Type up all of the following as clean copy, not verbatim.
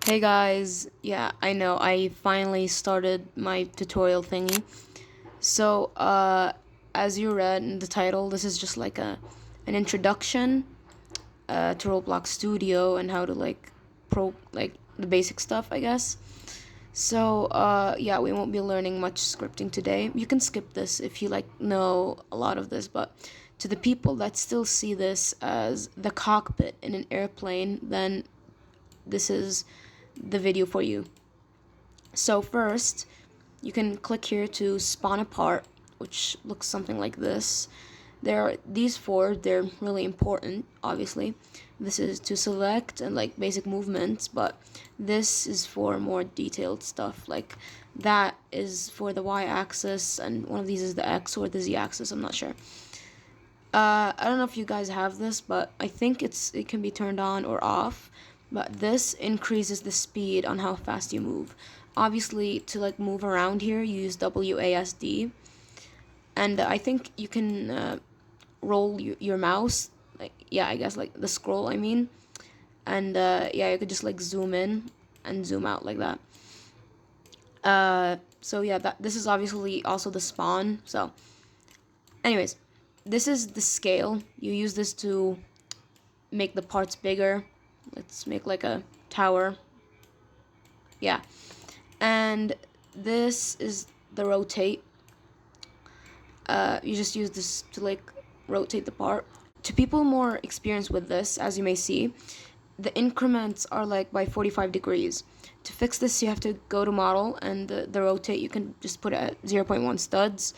Hey guys, yeah, I know, I finally started my tutorial thingy. So, as you read in the title, this is just like an introduction to Roblox Studio and how to like the basic stuff, I guess. So, yeah, we won't be learning much scripting today. You can skip this if you know a lot of this, but to the people that still see this as the cockpit in an airplane, then this is the video for you. So first, you can click here to spawn a part, which looks something like this. There are these four, they're really important, obviously. This is to select and like basic movements, but this is for more detailed stuff. Like that is for the y-axis, and one of these is the x or the z-axis, I'm not sure. I don't know if you guys have this, but I think it can be turned on or off. But this increases the speed on how fast you move. Obviously, to like move around here, you use WASD, and I think you can roll your mouse. Like yeah, I guess like the scroll. I mean, and yeah, you could just like zoom in and zoom out like that. So yeah, this is obviously also the spawn. So, anyways, this is the scale. You use this to make the parts bigger. Let's make like a tower. Yeah. And this is the rotate. You just use this to like rotate the part. To people more experienced with this, as you may see, the increments are like by 45 degrees. To fix this, you have to go to model, and the rotate you can just put it at 0.1 studs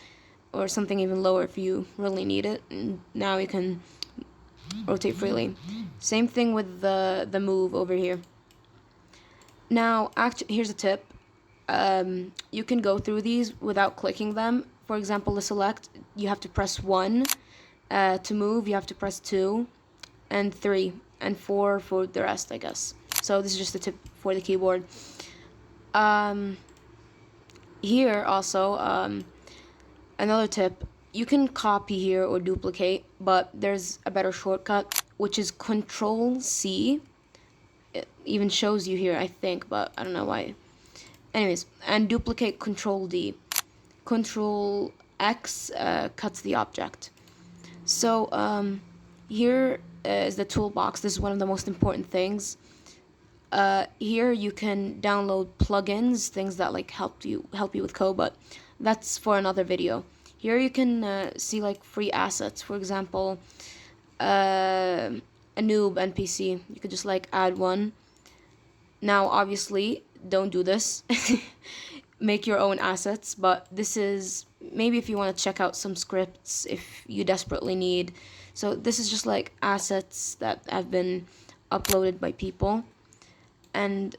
or something even lower if you really need it. And now you can rotate freely. Same thing with the move over here. Now, here's a tip. You can go through these without clicking them. For example, the select, you have to press 1. To move, you have to press 2, and 3, and 4 for the rest, I guess. So this is just a tip for the keyboard. Here also, another tip. You can copy here or duplicate, but there's a better shortcut, which is Control C. It even shows you here, I think, but I don't know why. Anyways, and duplicate Control D. Control X cuts the object. So here is the toolbox. This is one of the most important things. Here you can download plugins, things that like help you with code, but that's for another video. Here you can see like free assets. For example, a noob NPC. You could just like add one. Now, obviously, don't do this. Make your own assets, but this is maybe if you want to check out some scripts if you desperately need. So this is just like assets that have been uploaded by people, and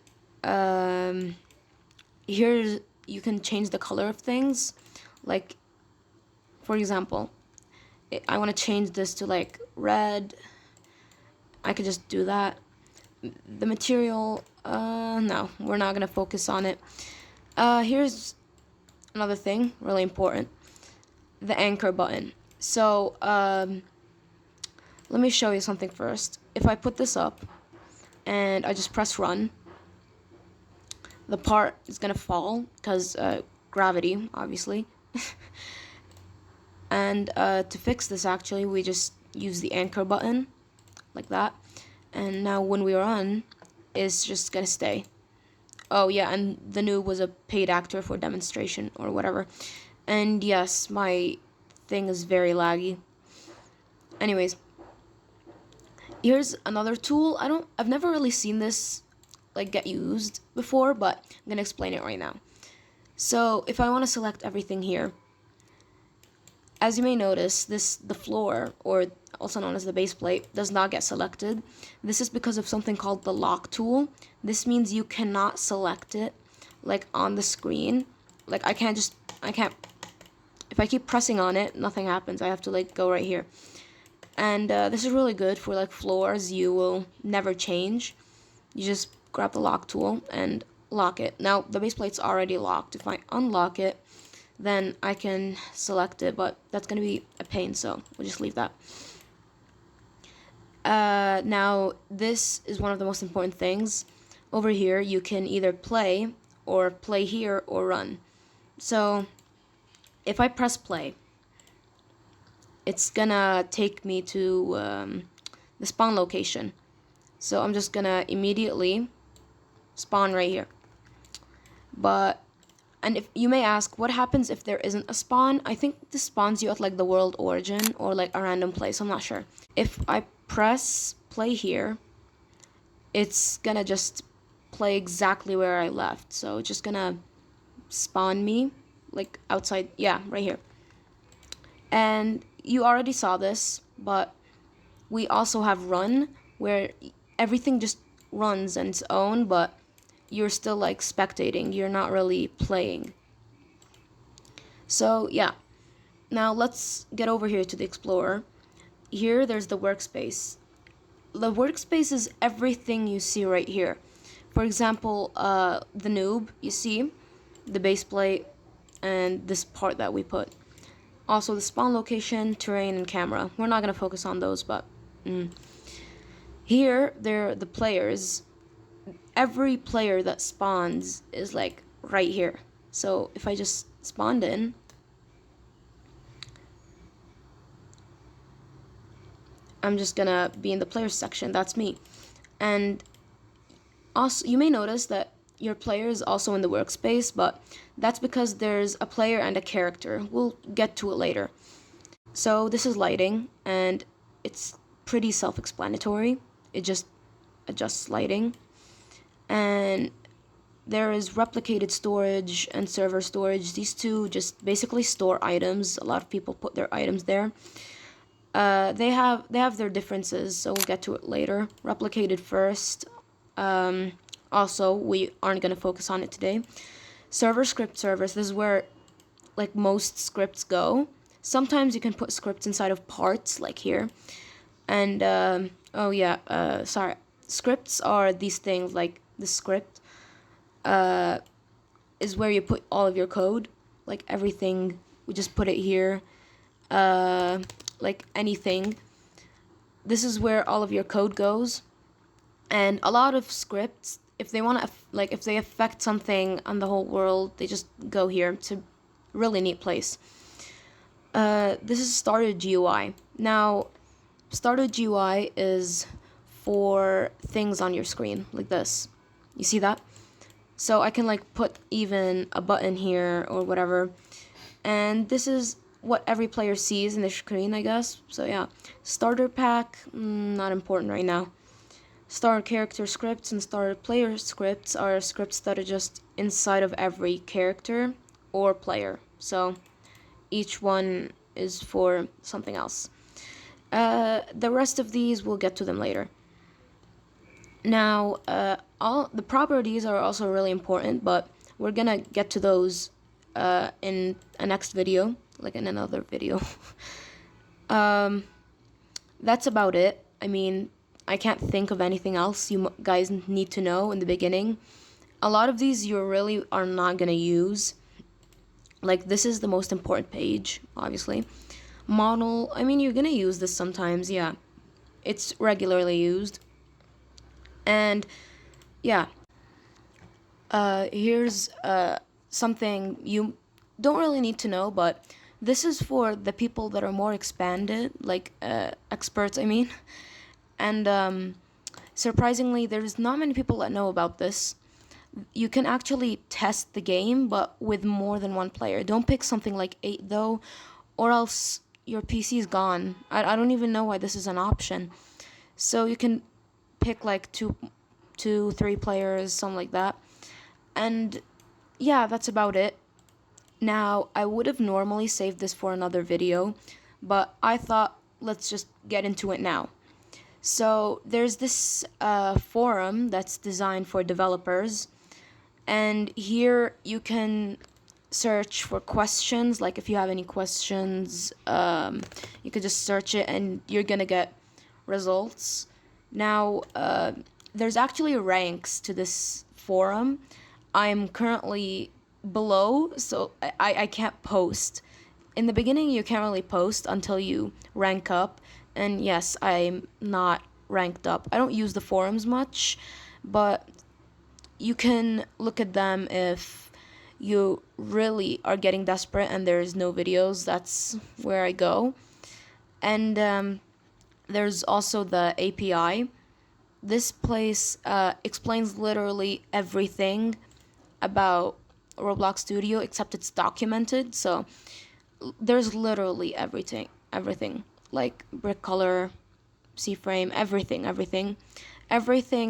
here you can change the color of things. Like, for example, I want to change this to like red. I could just do that. The material, no, we're not gonna focus on it. Here's another thing, really important, the anchor button. So, let me show you something first. If I put this up, and I just press run, the part is gonna fall, because, gravity, obviously. And, to fix this, actually, we just use the anchor button, like that. And now when we run, it's just gonna stay. Oh yeah, and the noob was a paid actor for demonstration or whatever. And yes, my thing is very laggy. Anyways, here's another tool. I've never really seen this like get used before, but I'm gonna explain it right now. So if I want to select everything here, as you may notice, the floor, or also known as the base plate, does not get selected. This is because of something called the lock tool. This means you cannot select it like on the screen. Like I can't, if I keep pressing on it, nothing happens. I have to like go right here. And this is really good for like floors you will never change. You just grab the lock tool and lock it. Now the base plate's already locked. If I unlock it, then I can select it, but that's gonna be a pain, so we'll just leave that. Now this is one of the most important things. over here you can either play here or run. So if I press play, it's gonna take me to the spawn location. So I'm just gonna immediately spawn right here. And if you may ask, what happens if there isn't a spawn? I think this spawns you at like the world origin or like a random place, I'm not sure. If I press play here, it's gonna just play exactly where I left. So it's just gonna spawn me like outside, yeah, right here. And you already saw this, but we also have run, where everything just runs on its own, but you're still like spectating, you're not really playing. So yeah, now let's get over here to the Explorer. Here there's the workspace. The workspace is everything you see right here. For example, the noob, you see the base plate and this part that we put. Also the spawn location, terrain, and camera. We're not gonna focus on those, but here they're the players. Every player that spawns is like right here. So if I just spawned in, I'm just gonna be in the players section. That's me. And also you may notice that your player is also in the workspace, but that's because there's a player and a character. We'll get to it later. So this is lighting, and it's pretty self-explanatory. It just adjusts lighting. And there is replicated storage and server storage. These two just basically store items. A lot of people put their items there. They have their differences, so we'll get to it later. Replicated first. Also, we aren't going to focus on it today. Server script servers. This is where like most scripts go. Sometimes you can put scripts inside of parts, like here. And sorry, scripts are these things. Like the script is where you put all of your code, like everything. We just put it here. Like anything. This is where all of your code goes. And a lot of scripts, if they want to, if they affect something on the whole world, they just go here. It's a really neat place. This is starter GUI. Now, starter GUI is for things on your screen, like this. You see that? So I can like put even a button here or whatever. And this is what every player sees in the screen, I guess. So yeah, starter pack, not important right now. Starter character scripts and starter player scripts are scripts that are just inside of every character or player. So each one is for something else. The rest of these, we'll get to them later. Now, all the properties are also really important, but we're gonna get to those in a next video, like in another video. That's about it. I mean, I can't think of anything else you guys need to know in the beginning. A lot of these you really are not gonna use. Like this is the most important page, obviously. Model, I mean, you're gonna use this sometimes, yeah. It's regularly used. And yeah, here's something you don't really need to know, but this is for the people that are more expanded, like experts, I mean. And surprisingly, there's not many people that know about this. You can actually test the game, but with more than one player. Don't pick something like 8 though, or else your PC is gone. I don't even know why this is an option. So you can pick like two, 3 players, something like that. And yeah, that's about it. Now, I would have normally saved this for another video, but I thought let's just get into it now. So there's this forum that's designed for developers, and here you can search for questions. Like if you have any questions, you could just search it and you're gonna get results. Now, there's actually ranks to this forum. I'm currently below, so I can't post. In the beginning, you can't really post until you rank up. And yes, I'm not ranked up. I don't use the forums much, but you can look at them if you really are getting desperate and there's no videos. That's where I go. And there's also the API. This place explains literally everything about Roblox Studio, except it's documented. So there's literally everything, like brick color, C-frame, everything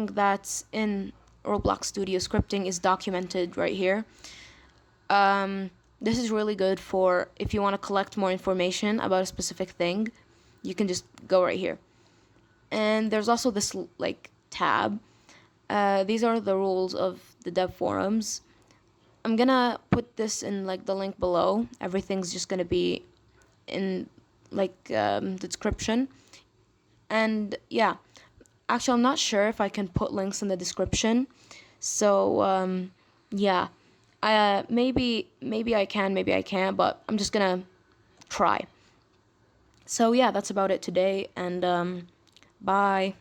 that's in Roblox Studio scripting is documented right here. This is really good for if you want to collect more information about a specific thing. You can just go right here. And there's also this like tab. These are the rules of the dev forums. I'm gonna put this in like the link below. Everything's just gonna be in like the description. And yeah, actually I'm not sure if I can put links in the description. So yeah, maybe I can, maybe I can't, but I'm just gonna try. So yeah, that's about it today, and bye.